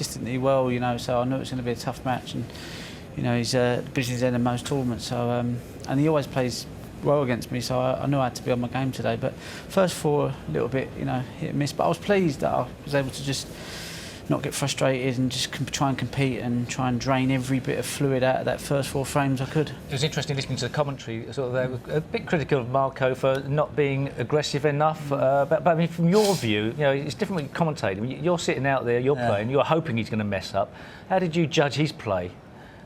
consistently well, you know, so I knew it was going to be a tough match. And you know, he's the business end of most tournaments, so and he always plays well against me, so I knew I had to be on my game today. But first four, a little bit, you know, hit and miss. But I was pleased that I was able to just not get frustrated and just try and compete and try and drain every bit of fluid out of that first four frames I could. It was interesting listening to the commentary. Sort of, they were a bit critical of Marco for not being aggressive enough. But I mean, from your view, you know, it's different when you commentate. I mean, you're sitting out there, you're playing, you're hoping he's going to mess up. How did you judge his play?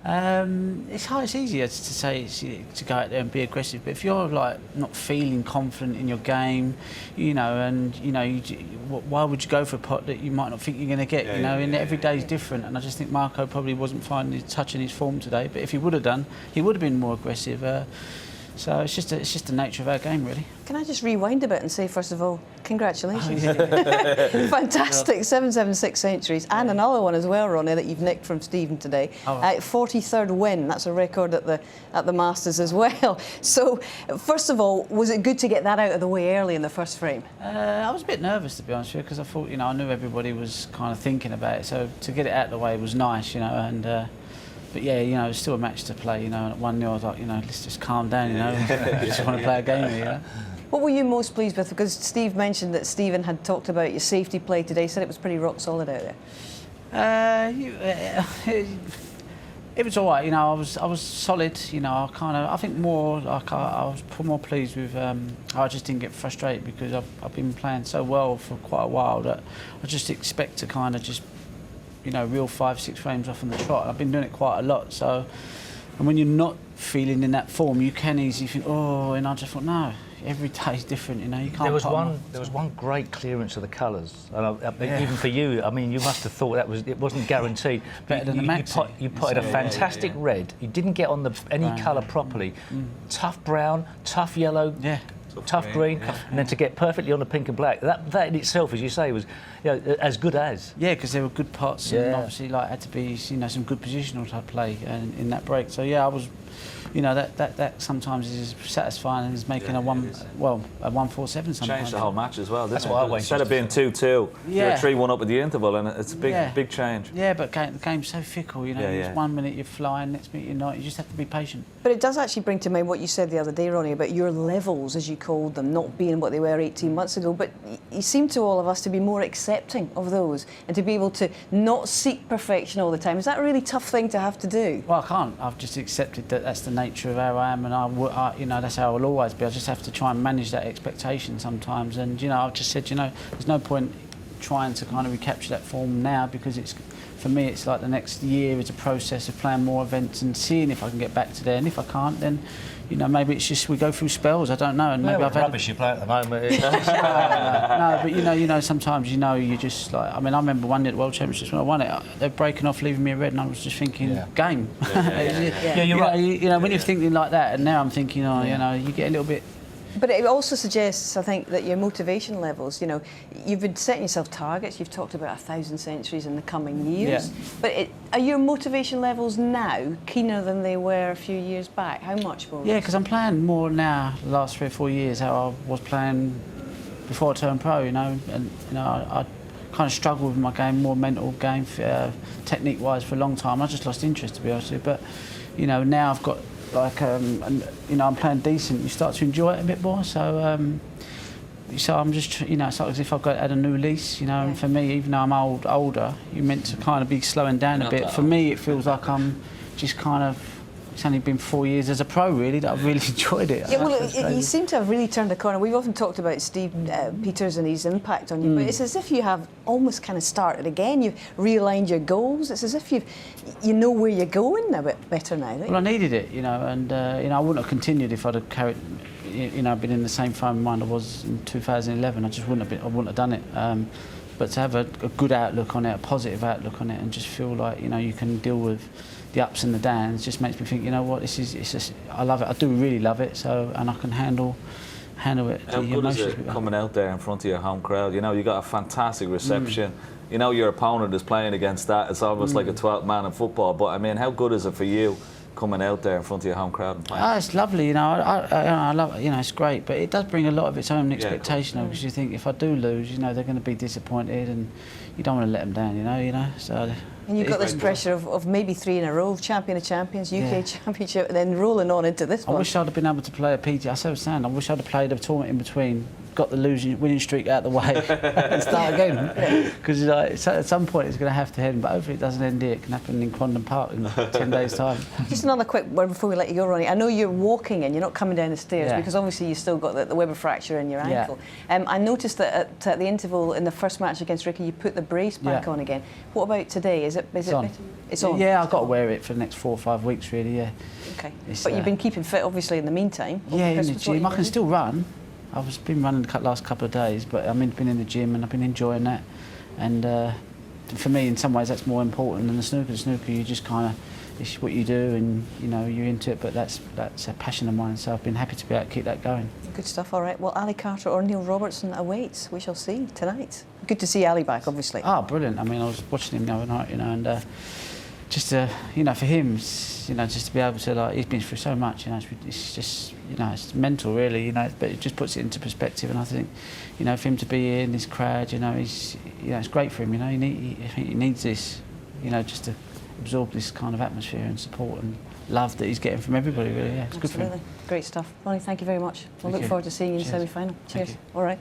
It's easier to say to go out there and be aggressive, but if you're like not feeling confident in your game, you know, and you know, why would you go for a pot that you might not think you're going to get? You know, and every day is different. And I just think Marco probably wasn't finding touching his form today. But if he would have done, he would have been more aggressive. So it's just the nature of our game, really. Can I just rewind a bit and say, first of all, congratulations. Fantastic, 776 centuries, and another one as well, Ronnie, that you've nicked from Stephen today. 43rd win, that's a record at the Masters as well. So, first of all, was it good to get that out of the way early in the first frame? I was a bit nervous, to be honest with you, because I thought, you know, I knew everybody was kind of thinking about it, so to get it out of the way was nice, you know, and... but yeah, you know, it's still a match to play, you know, and at 1-0 I was like, you know, let's just calm down, you know, I just want to play a game here, you know. What were you most pleased with? Because Steve mentioned that Stephen had talked about your safety play today, said it was pretty rock solid out there. It was all right, you know, I was solid, you know, I think more, like, I was more pleased with, I just didn't get frustrated because I've been playing so well for quite a while that I just expect to kind of just, you know, reel 5-6 frames off on the trot. I've been doing it quite a lot, so, and when you're not feeling in that form, you can easily think, oh, and I just thought, no, every day is different, you know, you can't. There was one great clearance of the colours, and even for you, I mean, you must have thought it wasn't guaranteed. Better than the max. You potted a fantastic red. You didn't get on any colour properly. Tough brown, tough yellow. Tough green, and then to get perfectly on the pink and black, that in itself, as you say, was, you know, as good as. Yeah, because there were good pots, and obviously, like, had to be, you know, some good positional type play in that break. So yeah, I was, you know, that sometimes is satisfying and is making a 1-4-7 sometimes. Changed the whole match as well, didn't That's what I went. Instead of being 2-2, you're 3-1 up at the interval, and it's a big change. Yeah, but the game's so fickle, you know. It's 1 minute you're flying, next minute you're not. You just have to be patient. But it does actually bring to mind what you said the other day, Ronnie, about your levels, as you called them, not being what they were 18 months ago. But you seem to all of us to be more accepting of those and to be able to not seek perfection all the time. Is that a really tough thing to have to do? Well, I can't. I've just accepted that that's the nature of how I am, and I you know, that's how I will always be. I just have to try and manage that expectation sometimes. And you know, I've just said, you know, there's no point trying to kind of recapture that form now, because it's, for me, it's like the next year is a process of playing more events and seeing if I can get back to there. And if I can't, then, you know, maybe it's just we go through spells. I don't know. And maybe I've rubbish you play at the moment. No, but you know, sometimes you just like. I mean, I remember one year at the World Championships when I won it. They're breaking off, leaving me a red, and I was just thinking, game. Yeah, you're right. You know, when you're thinking like that, and now I'm thinking, oh, you know, you get a little bit. But it also suggests, I think, that your motivation levels, you know, you've been setting yourself targets. You've talked about 1,000 centuries in the coming years. Yeah. But are your motivation levels now keener than they were a few years back? How much more? Yeah, because I'm playing more now the last 3 or 4 years how I was playing before I turned pro, you know. And, you know, I kind of struggled with my game, more mental game, technique-wise for a long time. I just lost interest, to be honest with you. But, you know, now I've got... like, and, you know, I'm playing decent, you start to enjoy it a bit more, so I'm just, you know, it's like as if I've had a new lease, you know, and for me, even though I'm older, you're meant to kind of be slowing down a bit. For me, it feels like I'm just kind of, it's only been 4 years as a pro, really, that I've really enjoyed it. Yeah, well, you seem to have really turned a corner. We've often talked about Steve Peters and his impact on you, but it's as if you have almost kind of started again. You've realigned your goals. It's as if you know where you're going a bit better now. Well, I needed it, you know, and you know, I wouldn't have continued if I'd have carried, you know, been in the same frame of mind I was in 2011. I just wouldn't have done it. But to have a good outlook on it, a positive outlook on it, and just feel like, you know, you can deal with the ups and the downs, just makes me think, you know what, it's just, I love it. I do really love it. So, and I can handle it. How good is it coming out there in front of your home crowd? You know, you got a fantastic reception. You know, your opponent is playing against that. It's almost like a 12th man in football. But I mean, how good is it for you coming out there in front of your home crowd and playing? Oh, it's lovely, you know. I love it. You know, it's great, but it does bring a lot of its own expectation, because you think if I do lose, you know, they're going to be disappointed, and you don't want to let them down, you know. So. And you've got this pressure of maybe 3 in a row, champion of champions, UK championship, and then rolling on into this one. I wish I'd have been able to play a PGA. I said, Sam, I wish I'd have played a tournament in between, got the winning streak out of the way, and start again. Because at some point it's going to have to end, but hopefully it doesn't end here. It can happen in Crondon Park in 10 days' time. Just another quick word before we let you go, Ronnie. I know you're walking in, you're not coming down the stairs, because obviously you've still got the Weber fracture in your ankle. I noticed that at the interval in the first match against Ricky, you put the brace back on again. What about today? Is it on? It's on. Yeah, I've got to wear it for the next 4 or 5 weeks, really. Yeah. Okay. But you've been keeping fit, obviously, in the meantime. Yeah, in the gym. I can still run. I've been running the last couple of days, but I've been in the gym and I've been enjoying that. And for me, in some ways, that's more important than the snooker. The snooker, you just kind of, it's what you do, and you know you're into it. But that's a passion of mine, so I've been happy to be able to keep that going. Good stuff. All right. Well, Ali Carter or Neil Robertson awaits. We shall see tonight. Good to see Ali back, obviously. Oh, brilliant! I mean, I was watching him the other night, you know, and just you know, for him, you know, just to be able to, like, he's been through so much, you know, it's just, you know, it's mental, really, you know, but it just puts it into perspective. And I think, you know, for him to be here in this crowd, you know, it's great for him, you know. I think he needs this, you know, just to absorb this kind of atmosphere and support and love that he's getting from everybody, really. Yeah, it's good for him. Great stuff. Ronnie, thank you very much. We'll look forward to seeing you in the semi-final. Cheers. All right.